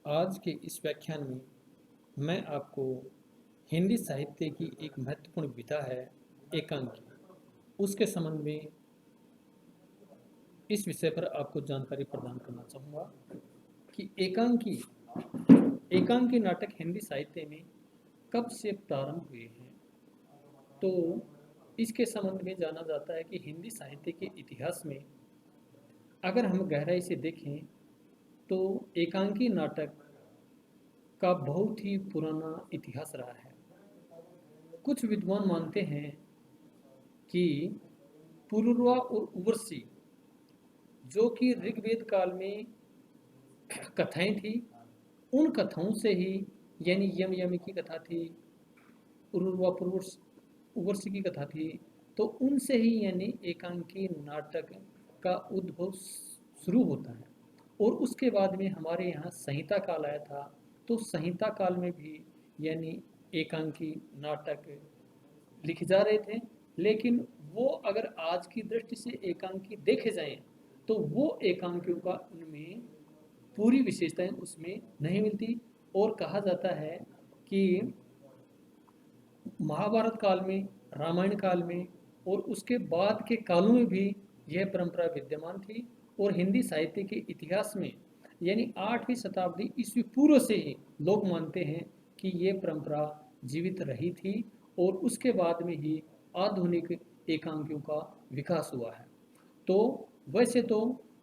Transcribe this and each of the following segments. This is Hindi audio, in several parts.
आज के इस व्याख्यान में मैं आपको हिंदी साहित्य की एक महत्वपूर्ण विधा है एकांकी, उसके संबंध में इस विषय पर आपको जानकारी प्रदान करना चाहूँगा कि एकांकी नाटक हिंदी साहित्य में कब से प्रारंभ हुए हैं। तो इसके संबंध में जाना जाता है कि हिंदी साहित्य के इतिहास में अगर हम गहराई से देखें तो एकांकी नाटक का बहुत ही पुराना इतिहास रहा है। कुछ विद्वान मानते हैं कि पुरुरवा और उर्वशी जो कि ऋग्वेद काल में कथाएं थी, उन कथाओं से ही यानी यम यमी की कथा थी, पुरुरवा उर्वशी की कथा थी, तो उनसे ही यानी एकांकी नाटक का उद्भव शुरू होता है। और उसके बाद में हमारे यहाँ संहिता काल आया था, तो संहिता काल में भी यानी एकांकी नाटक लिखे जा रहे थे। लेकिन वो अगर आज की दृष्टि से एकांकी देखे जाएं तो वो एकांकियों का उनमें पूरी विशेषताएं उसमें नहीं मिलती। और कहा जाता है कि महाभारत काल में, रामायण काल में और उसके बाद के कालों में भी यह परंपरा विद्यमान थी। और हिंदी साहित्य के इतिहास में यानी 8वीं शताब्दी ईस्वी पूर्व से ही लोग मानते हैं कि ये परंपरा जीवित रही थी और उसके बाद में ही आधुनिक एकांकियों का विकास हुआ है। तो वैसे तो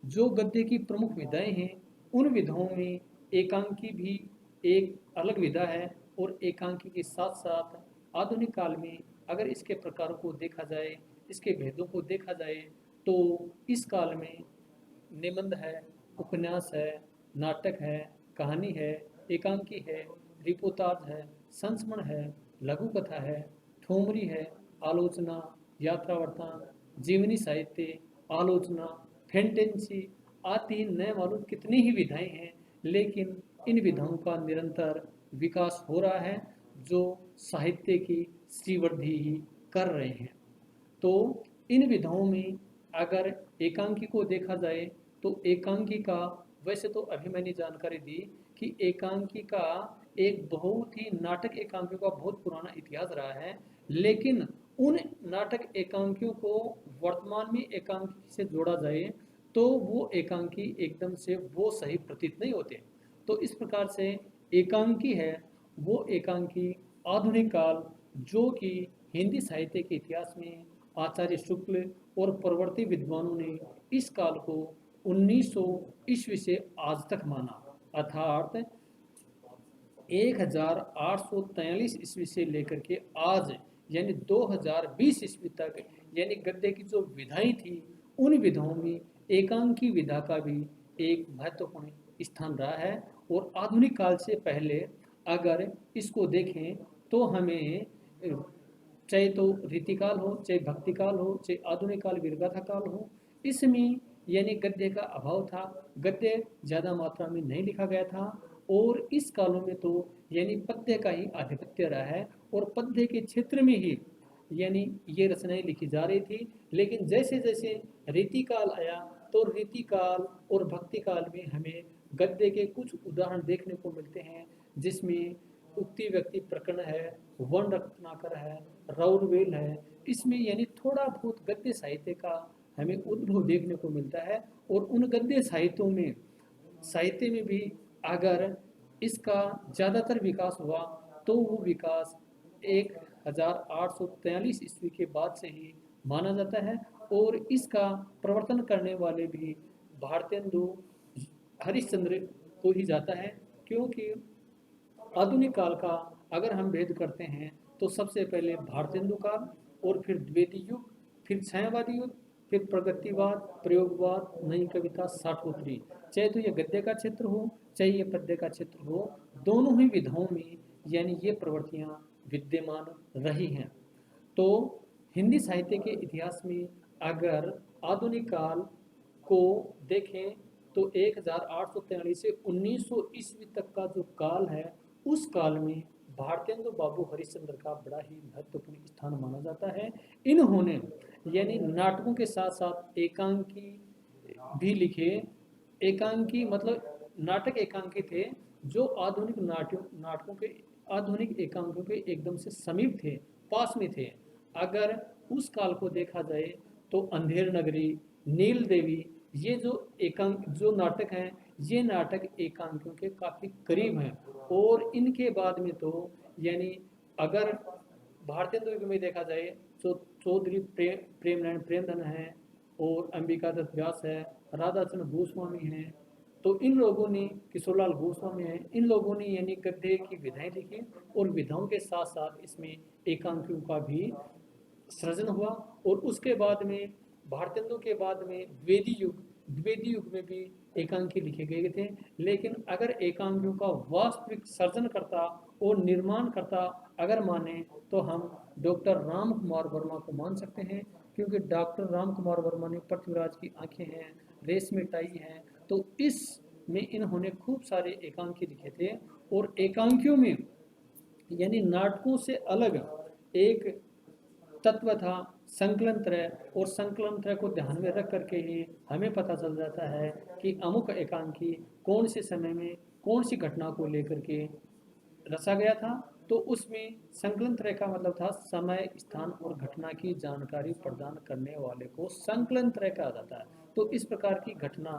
जो गद्य की प्रमुख विधाएं हैं, उन विधाओं में एकांकी भी एक अलग विधा है। और एकांकी के साथ साथ आधुनिक काल में अगर इसके प्रकारों को देखा जाए, इसके भेदों को देखा जाए, तो इस काल में निबंध है, उपन्यास है, नाटक है, कहानी है, एकांकी है, रिपोर्ताज है, संस्मरण है, लघु कथा है, ठोमरी है, आलोचना, यात्रावर्तन, जीवनी साहित्य, आलोचना, फैंटेसी आदि न मालूम कितनी ही विधाएं हैं। लेकिन इन विधाओं का निरंतर विकास हो रहा है, जो साहित्य की श्रीवृद्धि ही कर रहे हैं। तो इन विधाओं में अगर एकांकी को देखा जाए तो एकांकी का, वैसे तो अभी मैंने जानकारी दी कि एकांकी का एक बहुत ही नाटक एकांकियों का बहुत पुराना इतिहास रहा है। लेकिन उन नाटक एकांकियों को वर्तमान में एकांकी से जोड़ा जाए तो वो एकांकी एकदम से वो सही प्रतीत नहीं होते। तो इस प्रकार से एकांकी है वो एकांकी आधुनिक काल, जो कि हिंदी साहित्य के इतिहास में आचार्य शुक्ल और परवर्ती विद्वानों ने इस काल को 1900 ईस्वी से आज तक माना, अर्थात 1843 ईस्वी से लेकर के आज यानी 2020 ईस्वी तक, यानी गद्य की जो विधाएं थी उन विधाओं में एकांकी विधा का भी एक महत्वपूर्ण स्थान रहा है। और आधुनिक काल से पहले अगर इसको देखें तो हमें चाहे तो रीतिकाल हो, चाहे भक्तिकाल हो, चाहे आधुनिक काल वीरगाथा काल हो, इसमें यानी गद्य का अभाव था, गद्य ज़्यादा मात्रा में नहीं लिखा गया था। और इस कालों में तो यानी पद्य का ही आधिपत्य रहा है और पद्य के क्षेत्र में ही यानी ये रचनाएं लिखी जा रही थी। लेकिन जैसे जैसे रीतिकाल आया तो रीतिकाल और भक्तिकाल में हमें गद्य के कुछ उदाहरण देखने को मिलते हैं, जिसमें उक्ति व्यक्ति प्रकरण है, वन रत्नाकर है, राउरवेल है। इसमें यानी थोड़ा बहुत गद्य साहित्य का हमें उद्भव देखने को मिलता है। और उन गद्य साहित्य में भी अगर इसका ज़्यादातर विकास हुआ तो वो विकास 1843 ईस्वी के बाद से ही माना जाता है। और इसका प्रवर्तन करने वाले भी भारतेंदु हरिश्चंद्र को ही जाता है, क्योंकि आधुनिक काल का अगर हम भेद करते हैं तो सबसे पहले भारतेंदु काल, और फिर द्वितीय युग, फिर छायावादी युग, फिर प्रगतिवाद, प्रयोगवाद, नई कविता, साठोत्तरी। चाहे तो ये गद्य का क्षेत्र हो, चाहे ये पद्य का क्षेत्र हो, दोनों ही विधाओं में यानी ये प्रवृत्तियां विद्यमान रही हैं। तो हिंदी साहित्य के इतिहास में अगर आधुनिक काल को देखें तो 1843 से 1900 ईस्वी तक का जो काल है, उस काल में भारतेंदु बाबू हरिश्चंद्र का बड़ा ही महत्वपूर्ण स्थान माना जाता है। इन्होंने यानी नाटकों के साथ साथ एकांकी भी लिखे। एकांकी मतलब नाटक एकांकी थे जो आधुनिक नाटकों के आधुनिक एकांकों के एकदम से समीप थे, पास में थे। अगर उस काल को देखा जाए तो अंधेर नगरी, नील देवी, ये जो नाटक हैं, ये नाटक एकांकों के काफ़ी करीब हैं। और इनके बाद में तो यानी अगर भारतीय युग में देखा जाए तो चौधरी प्रेमनारायण प्रेमधन है, और अंबिका दत्त व्यास है, राधाचंद्र गोस्वामी हैं। तो इन लोगों ने, किशोरलाल गोस्वामी हैं, इन लोगों ने यानी गद्य की विधाएं लिखी, और विधाओं के साथ साथ इसमें एकांकियों का भी सृजन हुआ। और उसके बाद में भारतेंदु के बाद में द्विवेदी युग में भी एकांकी लिखे गए थे। लेकिन अगर एकांकियों का वास्तविक सर्जन करता और निर्माण करता अगर माने, तो हम डॉक्टर राम कुमार वर्मा को मान सकते हैं। क्योंकि डॉक्टर राम कुमार वर्मा ने पृथ्वीराज की आंखें हैं, रेशमी टाई हैं, तो इस में इन्होंने खूब सारे एकांकी लिखे थे। और एकांकियों में यानी नाटकों से अलग एक तत्व था संकलन त्रय, और संकलन त्रय को ध्यान में रख करके ही हमें पता चल जाता है कि अमुक एकांकी कौन से समय में कौन सी घटना को लेकर के रचा गया था। तो उसमें संकलन त्रय का मतलब था समय, स्थान और घटना की जानकारी प्रदान करने वाले को संकलन त्रय कहा जाता है। तो इस प्रकार की घटना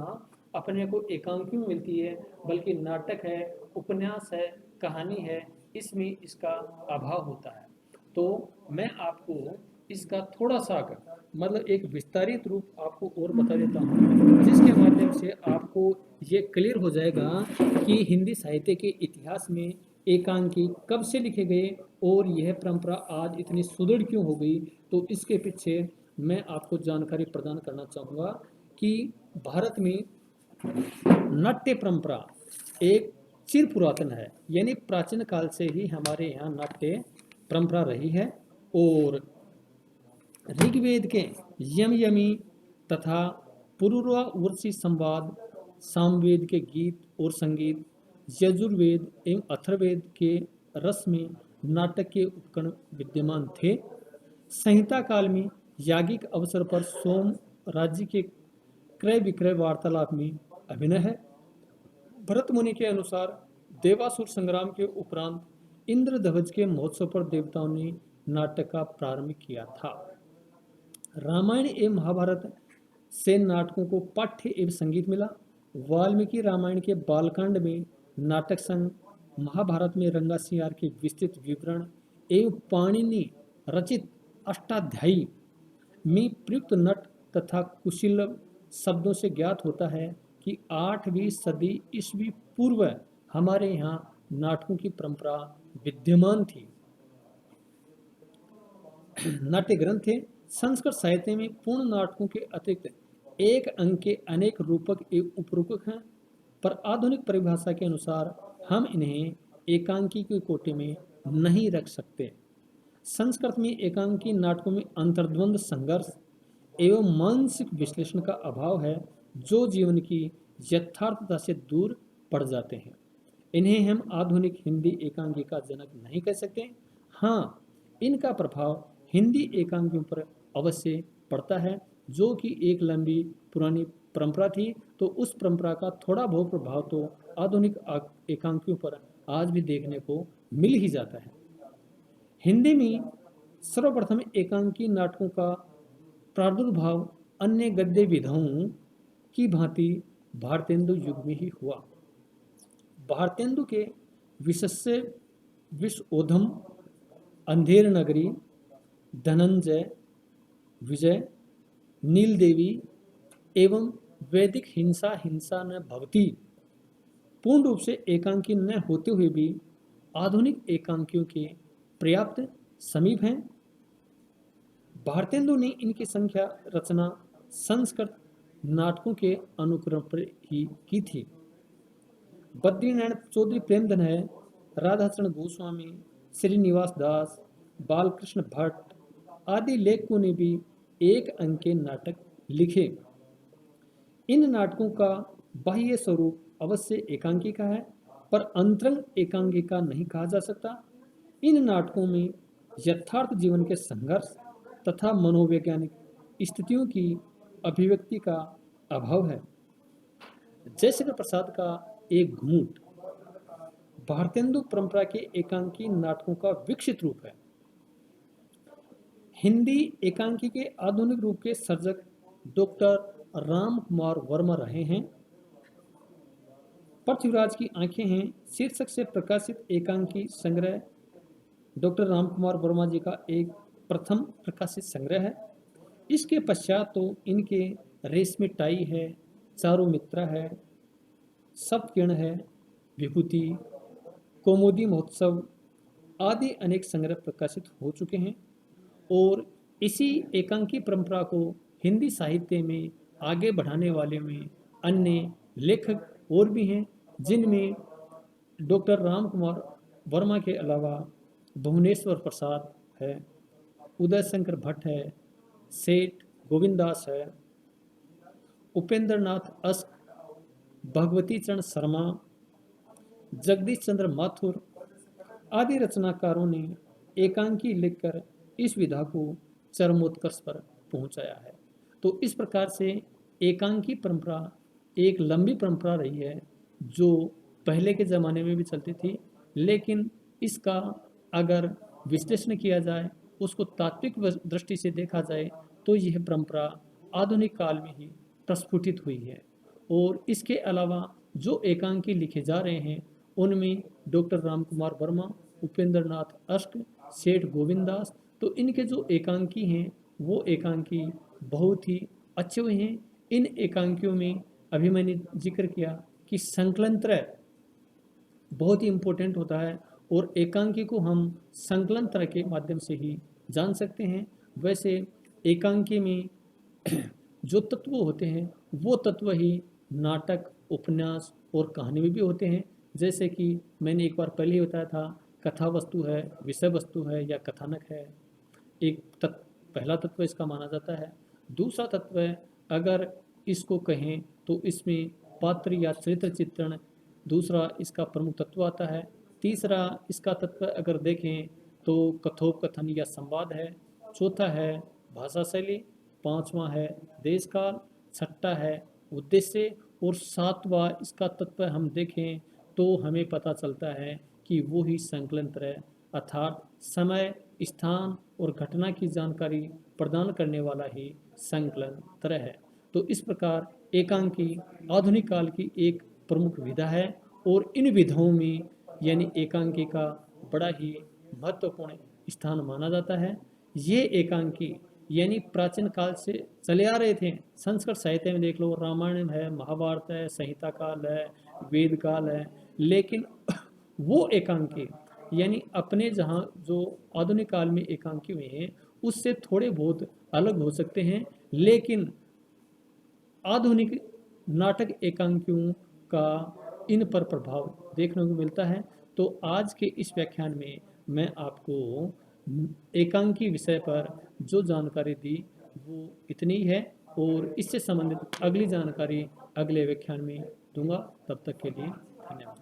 अपने को एकांकियों में मिलती है, बल्कि नाटक है, उपन्यास है, कहानी है, इसमें इसका अभाव होता है। तो मैं आपको इसका थोड़ा सा मतलब एक विस्तारित रूप आपको और बता देता हूँ, जिसके माध्यम से आपको ये क्लियर हो जाएगा कि हिंदी साहित्य के इतिहास में एकांकी कब से लिखे गए और यह परंपरा आज इतनी सुदृढ़ क्यों हो गई। तो इसके पीछे मैं आपको जानकारी प्रदान करना चाहूँगा कि भारत में नाट्य परंपरा एक चिर पुरातन है, यानी प्राचीन काल से ही हमारे यहाँ नाट्य परंपरा रही है। और ऋग्वेद के यम यमी तथा पुरुरवासी संवाद, सामवेद के गीत और संगीत, यजुर्वेद एवं अथर्ववेद के रस में नाटक के उपकरण विद्यमान थे। संहिता काल में याज्ञिक अवसर पर सोम राज्य के क्रय विक्रय वार्तालाप में अभिनय है। भरत मुनि के अनुसार देवासुर संग्राम के उपरांत इंद्रध्वज के महोत्सव पर देवताओं ने नाटक का प्रारंभ किया था। रामायण एवं महाभारत से नाटकों को पाठ्य एवं संगीत मिला। वाल्मीकि रामायण के बालकांड में नाटक संग, महाभारत में रंगासियार के विस्तृत विवरण एवं पाणिनि रचित अष्टाध्यायी में प्रयुक्त नट तथा कुशील शब्दों से ज्ञात होता है कि 8वीं सदी ईस्वी पूर्व हमारे यहाँ नाटकों की परंपरा विद्यमान थी। नाट्य ग्रंथ थे। संस्कृत साहित्य में पूर्ण नाटकों के अतिरिक्त एक अंक के अनेक रूपक एवं उपरूपक हैं, पर आधुनिक परिभाषा के अनुसार हम इन्हें एकांकी के कोटि में नहीं रख सकते। संस्कृत में एकांकी नाटकों में अंतर्द्वंद संघर्ष एवं मानसिक विश्लेषण का अभाव है, जो जीवन की यथार्थता से दूर पड़ जाते हैं। इन्हें हम आधुनिक हिंदी एकांकी का जनक नहीं कह सकते। हाँ, इनका प्रभाव हिंदी एकांकियों पर अवश्य पड़ता है, जो कि एक लंबी पुरानी परंपरा थी। तो उस परंपरा का थोड़ा बहुत प्रभाव तो आधुनिक एकांकियों पर आज भी देखने को मिल ही जाता है। हिंदी में सर्वप्रथम एकांकी नाटकों का प्रादुर्भाव अन्य गद्य विधाओं की भांति भारतेंदु युग में ही हुआ। भारतेंदु के विशस्य विश्वोधम, अंधेर नगरी, धनंजय, विजय, नील देवी एवं वैदिक हिंसा हिंसा न भवती पूर्ण रूप से एकांकी न होते हुए भी आधुनिक एकांकियों के पर्याप्त समीप हैं। भारतेंदु ने इनकी संख्या रचना संस्कृत नाटकों के अनुक्रम पर ही की थी। बद्रीनारायण चौधरी प्रेमधन है, राधाचरण गोस्वामी, श्रीनिवास दास, बालकृष्ण भट्ट आदि लेखकों ने भी एक अंक के नाटक लिखे। इन नाटकों का बाह्य स्वरूप अवश्य एकांकी का है, पर अंतरंग एकांकी का नहीं कहा जा सकता। इन नाटकों में यथार्थ जीवन के संघर्ष तथा मनोवैज्ञानिक स्थितियों की अभिव्यक्ति का अभाव है। जयशंकर प्रसाद का एक घूंट भारतेंदु परंपरा के एकांकी नाटकों का विकसित रूप है। हिंदी एकांकी के आधुनिक रूप के सर्जक डॉक्टर राम कुमार वर्मा रहे हैं। पृथ्वीराज की आंखें हैं शीर्षक से प्रकाशित एकांकी संग्रह डॉक्टर राम कुमार वर्मा जी का एक प्रथम प्रकाशित संग्रह है। इसके पश्चात तो इनके रेशमी टाई है, चारू मित्रा है, सप्तकिरण है, विभूति, कौमुदी महोत्सव आदि अनेक संग्रह प्रकाशित हो चुके हैं। और इसी एकांकी परंपरा को हिंदी साहित्य में आगे बढ़ाने वाले में अन्य लेखक और भी हैं, जिनमें डॉक्टर राम कुमार वर्मा के अलावा भुवनेश्वर प्रसाद है, उदय शंकर भट्ट है, सेठ गोविंदास है, उपेंद्र नाथ अश्क, भगवती चरण शर्मा, जगदीश चंद्र माथुर आदि रचनाकारों ने एकांकी लिखकर इस विधा को चरमोत्कर्ष पर पहुंचाया है। तो इस प्रकार से एकांकी परंपरा एक लंबी परंपरा रही है, जो पहले के ज़माने में भी चलती थी, लेकिन इसका अगर विश्लेषण किया जाए, उसको तात्विक दृष्टि से देखा जाए, तो यह परंपरा आधुनिक काल में ही प्रस्फुटित हुई है। और इसके अलावा जो एकांकी लिखे जा रहे हैं, उनमें डॉक्टर राम कुमार वर्मा, उपेंद्र नाथ अश्क, सेठ गोविंदास, तो इनके जो एकांकी हैं वो एकांकी बहुत ही अच्छे हुए हैं। इन एकांकियों में अभी मैंने जिक्र किया कि संकलन त्रय बहुत ही इम्पोर्टेंट होता है, और एकांकी को हम संकलन त्रय के माध्यम से ही जान सकते हैं। वैसे एकांकी में जो तत्व होते हैं वो तत्व ही नाटक, उपन्यास और कहानी में भी होते हैं। जैसे कि मैंने एक बार पहले ही बताया था, कथा वस्तु है, विषय वस्तु है या कथानक है, एक पहला तत्व इसका माना जाता है। दूसरा तत्व अगर इसको कहें तो इसमें पात्र या चरित्र चित्रण दूसरा इसका प्रमुख तत्व आता है। तीसरा इसका तत्व अगर देखें तो कथोपकथन या संवाद है। चौथा है भाषा शैली, पांचवा है देश काल, छठा है उद्देश्य, और सातवां इसका तत्व हम देखें तो हमें पता चलता है कि वो ही संकलन त्रय अर्थात समय, स्थान और घटना की जानकारी प्रदान करने वाला ही संकलन त्रय है। तो इस प्रकार एकांकी आधुनिक काल की एक प्रमुख विधा है, और इन विधाओं में यानी एकांकी का बड़ा ही महत्वपूर्ण स्थान माना जाता है। ये एकांकी यानी प्राचीन काल से चले आ रहे थे। संस्कृत साहित्य में देख लो, रामायण है, महाभारत है, संहिता काल है, वेद काल है, लेकिन वो एकांकी यानी अपने जहाँ जो आधुनिक काल में एकांकी हुए हैं उससे थोड़े बहुत अलग हो सकते हैं, लेकिन आधुनिक नाटक एकांकियों का इन पर प्रभाव देखने को मिलता है। तो आज के इस व्याख्यान में मैं आपको एकांकी विषय पर जो जानकारी दी वो इतनी ही है, और इससे संबंधित अगली जानकारी अगले व्याख्यान में दूंगा। तब तक के लिए धन्यवाद।